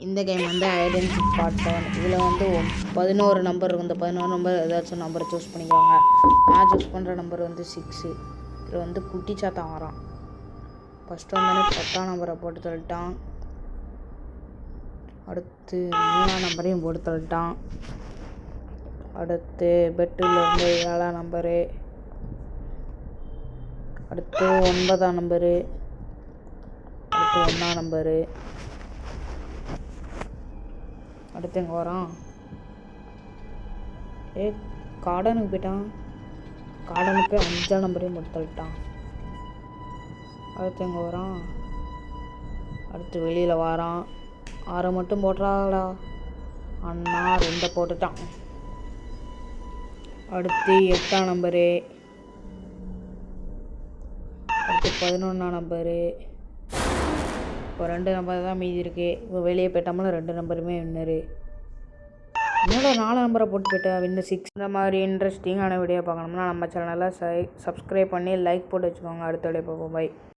இந்த கேம் வந்து height and seek part 7. இதில் வந்து 11 நம்பர் இருக்கும். இந்த 11 நம்பர் ஏதாச்சும் நம்பரை சூஸ் பண்ணிக்குவாங்க. நான் சூஸ் பண்ணுற நம்பர் வந்து 6. இதில் வந்து குட்டி சாத்தான் வரான். ஃபஸ்ட்டு வந்தோடனே 10ஆம் நம்பரை போட்டு தள்ளிட்டான். அடுத்து 3ஆம் நம்பரையும் போட்டு தள்ளிட்டான். அடுத்து பெட்டில் இருந்து 7ஆம் நம்பரு. அடுத்து 9ஆம் நம்பரு. அடுத்து 1ஆம் நம்பரு. அடுத்து எங்கே வரான்? கார்டனுக்கு போயிட்டான். கார்டனுக்கு போய் 5ஆம் நம்பரையும் போட்டு தள்ளிட்டான். அடுத்து எங்கே வரான்? அடுத்து வெளியில் வரான். 6 மட்டும் போடுறாடா அண்ணா. 2 போட்டுட்டான். அடுத்து 8ஆம் நம்பரு. அடுத்து 11ஆம் நம்பரு. இப்போ 2 நம்பர் தான் மீதி இருக்குது. இப்போ வெளியே போயிட்டோம்னா 2 நம்பருமே வின்னரு. என்னோட 4 நம்பரை போட்டு போயிட்டா வின்னர் 6. இந்த மாதிரி இன்ட்ரெஸ்டிங்கான வீடியோ பார்க்கணும்னா நம்ம சேனலை சப்ஸ்கிரைப் பண்ணி லைக் போட்டு வச்சுக்கோங்க. அடுத்த வீடியோ பார்ப்போம். பை.